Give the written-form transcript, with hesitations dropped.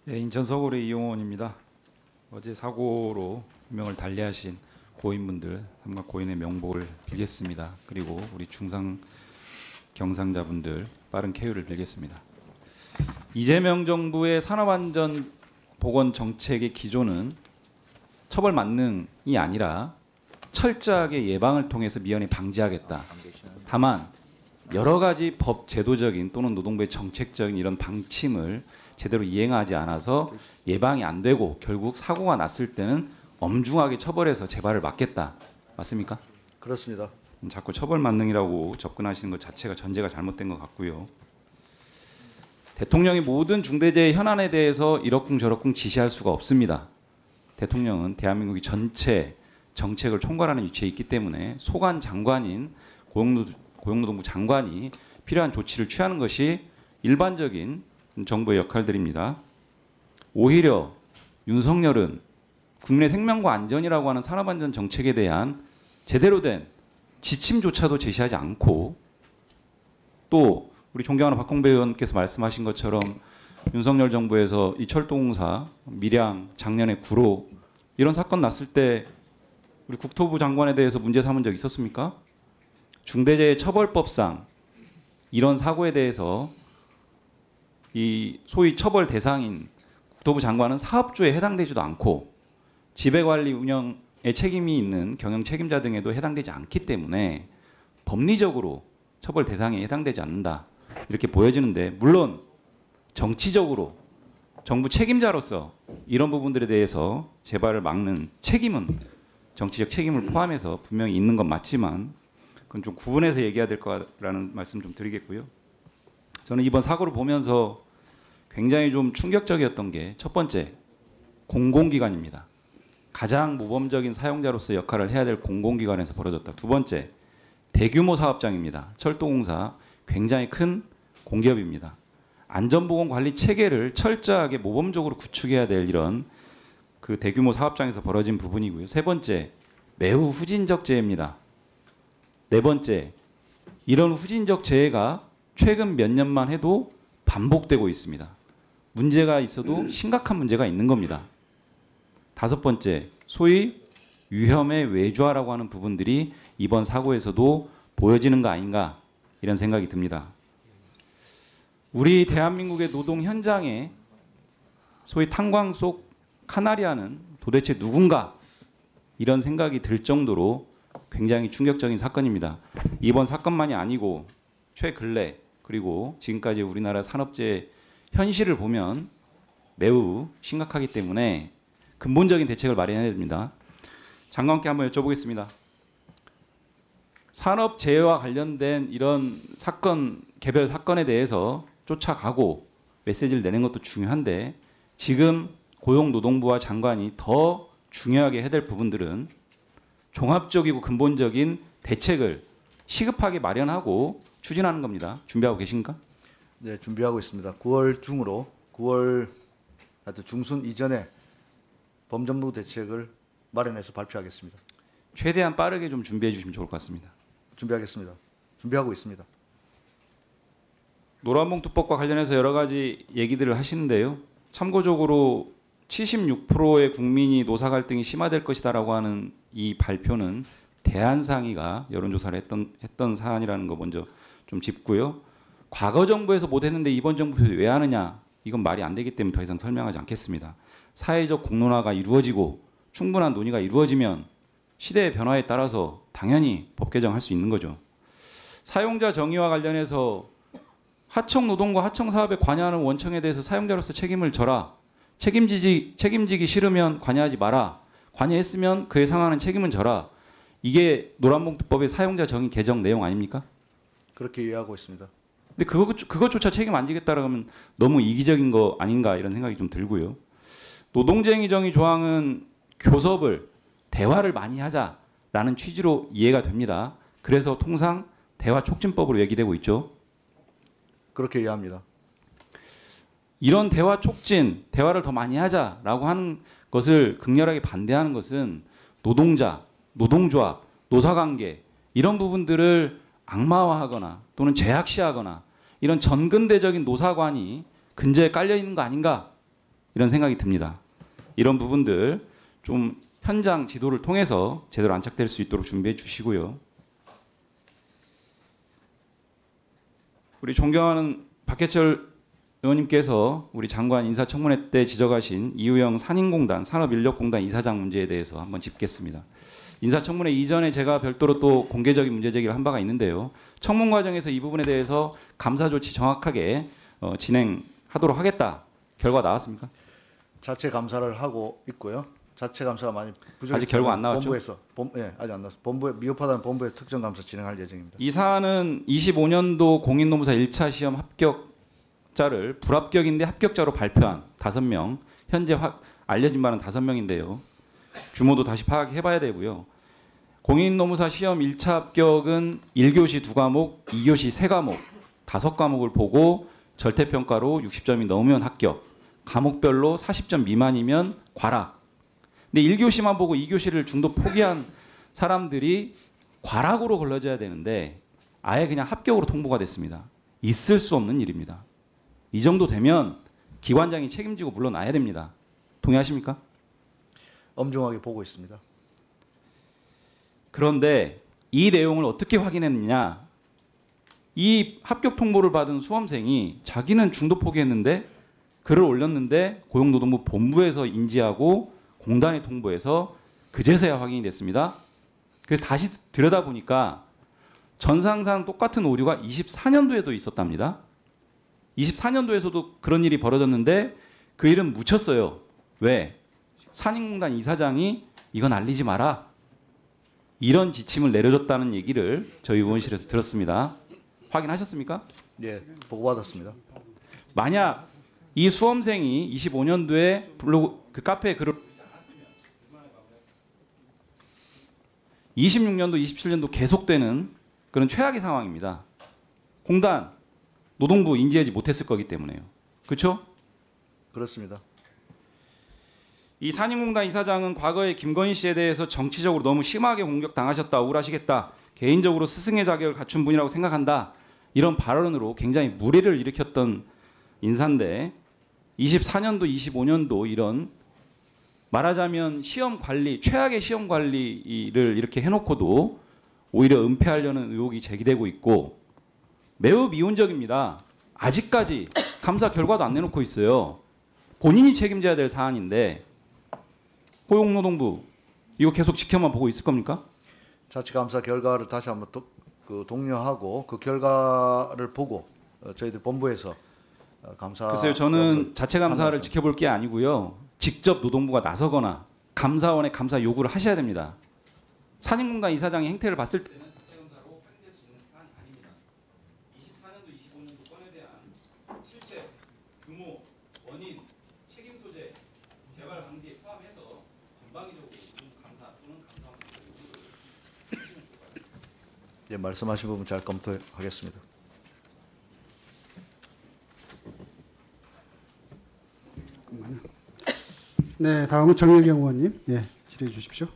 예, 인천 서구의 이용원입니다. 어제 사고로 유명을 달리하신 고인분들, 삼각 고인의 명복을 빌겠습니다. 그리고 우리 중상 경상자분들 빠른 쾌유를 빌겠습니다. 이재명 정부의 산업안전보건 정책의 기조는 처벌 만능이 아니라 철저하게 예방을 통해서 미연에 방지하겠다. 다만 여러 가지 법 제도적인 또는 노동부의 정책적인 이런 방침을 제대로 이행하지 않아서 예방이 안 되고 결국 사고가 났을 때는 엄중하게 처벌해서 재발을 막겠다. 맞습니까? 그렇습니다. 자꾸 처벌 만능이라고 접근하시는 것 자체가 전제가 잘못된 것 같고요. 대통령이 모든 중대재해 현안에 대해서 이러쿵저러쿵 지시할 수가 없습니다. 대통령은 대한민국이 전체 정책을 총괄하는 위치에 있기 때문에 소관 장관인 고용노동부 장관이 필요한 조치를 취하는 것이 일반적인 정부의 역할들입니다. 오히려 윤석열은 국민의 생명과 안전이라고 하는 산업안전 정책에 대한 제대로 된 지침조차도 제시하지 않고, 또 우리 존경하는 박홍배 의원께서 말씀하신 것처럼 윤석열 정부에서 이 철도공사, 밀양, 작년에 구로 이런 사건 났을 때 우리 국토부 장관에 대해서 문제 삼은 적 있었습니까? 중대재해처벌법상 이런 사고에 대해서 이 소위 처벌 대상인 국토부 장관은 사업주에 해당되지도 않고 지배관리 운영에 책임이 있는 경영 책임자 등에도 해당되지 않기 때문에 법리적으로 처벌 대상에 해당되지 않는다, 이렇게 보여지는데, 물론 정치적으로 정부 책임자로서 이런 부분들에 대해서 재발을 막는 책임은 정치적 책임을 포함해서 분명히 있는 건 맞지만 그건 좀 구분해서 얘기해야 될 거라는 말씀 좀 드리겠고요. 저는 이번 사고를 보면서 굉장히 좀 충격적이었던 게, 첫 번째, 공공기관입니다. 가장 모범적인 사용자로서 역할을 해야 될 공공기관에서 벌어졌다. 두 번째, 대규모 사업장입니다. 철도공사 굉장히 큰 공기업입니다. 안전보건 관리 체계를 철저하게 모범적으로 구축해야 될 이런 그 대규모 사업장에서 벌어진 부분이고요. 세 번째, 매우 후진적 재해입니다. 네 번째, 이런 후진적 재해가 최근 몇 년만 해도 반복되고 있습니다. 문제가 있어도 심각한 문제가 있는 겁니다. 다섯 번째, 소위 위험의 외주화라고 하는 부분들이 이번 사고에서도 보여지는 거 아닌가, 이런 생각이 듭니다. 우리 대한민국의 노동 현장에 소위 탄광 속 카나리아는 도대체 누군가, 이런 생각이 들 정도로 굉장히 충격적인 사건입니다. 이번 사건만이 아니고 최근래 그리고 지금까지 우리나라 산업재해 현실을 보면 매우 심각하기 때문에 근본적인 대책을 마련해야 됩니다. 장관께 한번 여쭤보겠습니다. 산업재해와 관련된 이런 사건, 개별 사건에 대해서 쫓아가고 메시지를 내는 것도 중요한데, 지금 고용노동부와 장관이 더 중요하게 해야 될 부분들은 종합적이고 근본적인 대책을 시급하게 마련하고 추진하는 겁니다. 준비하고 계신가? 네, 준비하고 있습니다. 9월 중으로 9월 하여튼 중순 이전에 범전부 대책을 마련해서 발표하겠습니다. 최대한 빠르게 좀 준비해 주시면 좋을 것 같습니다. 준비하겠습니다. 준비하고 있습니다. 노란봉투법과 관련해서 여러 가지 얘기들을 하시는데요. 참고적으로 76%의 국민이 노사 갈등이 심화될 것이다라고 하는 이 발표는 대한상의가 여론조사를 했던 사안이라는 거 먼저 좀 짚고요. 과거 정부에서 못했는데 이번 정부에서 왜 하느냐, 이건 말이 안 되기 때문에 더 이상 설명하지 않겠습니다. 사회적 공론화가 이루어지고 충분한 논의가 이루어지면 시대의 변화에 따라서 당연히 법 개정할 수 있는 거죠. 사용자 정의와 관련해서 하청 노동과 하청 사업에 관여하는 원청에 대해서 사용자로서 책임을 져라. 책임지기 싫으면 관여하지 마라. 관여했으면 그에 상하는 책임은 져라. 이게 노란봉투법의 사용자 정의 개정 내용 아닙니까? 그렇게 이해하고 있습니다. 근데 그것조차 책임 안 지겠다라고 하면 너무 이기적인 거 아닌가, 이런 생각이 좀 들고요. 노동쟁의 정의 조항은 교섭을, 대화를 많이 하자라는 취지로 이해가 됩니다. 그래서 통상 대화 촉진법으로 얘기되고 있죠. 그렇게 이해합니다. 이런 대화 촉진, 대화를 더 많이 하자라고 하는 것을 극렬하게 반대하는 것은 노동자, 노동조합, 노사관계 이런 부분들을 악마화하거나 또는 제약시하거나 이런 전근대적인 노사관이 근저에 깔려 있는 거 아닌가, 이런 생각이 듭니다. 이런 부분들 좀 현장 지도를 통해서 제대로 안착될 수 있도록 준비해 주시고요. 우리 존경하는 박해철 의원님께서 우리 장관 인사청문회 때 지적하신 이우영 산인공단 산업인력공단 이사장 문제에 대해서 한번 짚겠습니다. 인사청문회 이전에 제가 별도로 또 공개적인 문제 제기를 한 바가 있는데요. 청문 과정에서 이 부분에 대해서 감사 조치 정확하게 진행하도록 하겠다. 결과 나왔습니까? 자체 감사를 하고 있고요. 자체 감사가 많이 부족해서 아직 결과 안 나왔죠? 본부에서 아직 안 나왔습니다. 본부에 미흡하다는 본부에서 특정 감사 진행할 예정입니다. 이 사안은 25년도 공인노무사 1차 시험 합격자를 불합격인데 합격자로 발표한 5명, 현재 알려진 바는 5명인데요. 규모도 다시 파악해봐야 되고요. 공인노무사 시험 1차 합격은 1교시 2과목, 2교시 3과목, 5과목을 보고 절대평가로 60점이 넘으면 합격, 과목별로 40점 미만이면 과락. 근데 1교시만 보고 2교시를 중도 포기한 사람들이 과락으로 걸러져야 되는데 아예 그냥 합격으로 통보가 됐습니다. 있을 수 없는 일입니다. 이 정도 되면 기관장이 책임지고 물러나야 됩니다. 동의하십니까? 엄중하게 보고 있습니다. 그런데 이 내용을 어떻게 확인했느냐? 이 합격 통보를 받은 수험생이 자기는 중도 포기했는데 글을 올렸는데 고용노동부 본부에서 인지하고 공단에 통보해서 그제서야 확인이 됐습니다. 그래서 다시 들여다보니까 전상상 똑같은 오류가 24년도에도 있었답니다. 24년도에서도 그런 일이 벌어졌는데 그 일은 묻혔어요. 왜? 산인공단 이사장이 이건 알리지 마라. 이런 지침을 내려줬다는 얘기를 저희 의원실에서 들었습니다. 확인하셨습니까? 예, 보고받았습니다. 만약 이 수험생이 25년도에 블로그 그 카페에 글을 26년도, 27년도 계속되는 그런 최악의 상황입니다. 공단, 노동부 인지하지 못했을 거기 때문에요. 그렇죠? 그렇습니다. 이 산인공단 이사장은 과거에 김건희 씨에 대해서 정치적으로 너무 심하게 공격당하셨다, 억울하시겠다, 개인적으로 스승의 자격을 갖춘 분이라고 생각한다, 이런 발언으로 굉장히 물의를 일으켰던 인사인데 24년도, 25년도 이런 말하자면 시험 관리, 최악의 시험 관리를 이렇게 해놓고도 오히려 은폐하려는 의혹이 제기되고 있고 매우 미온적입니다. 아직까지 감사 결과도 안 내놓고 있어요. 본인이 책임져야 될 사안인데 고용노동부 이거 계속 지켜만 보고 있을 겁니까? 자체 감사 결과를 다시 한번 독려하고 그 결과를 보고 저희들 본부에서 감사. 글쎄요, 저는 자체 감사를 지켜볼 게 아니고요. 직접 노동부가 나서거나 감사원에 감사 요구를 하셔야 됩니다. 산인공단 이사장의 행태를 봤을 때는 자체 감사로 확인될 수 있는 사안이 아닙니다. 24년도, 25년도 건에 대한 실체, 규모, 원인, 책임 소재, 재발 방지에 포함해서 전방위적으로 감사 또는 감사원 요구를 하시면 좋을 것 같습니다. 예, 말씀하신 부분 잘 검토하겠습니다. 네, 다음은 정혜경 의원님, 예, 질의해 주십시오.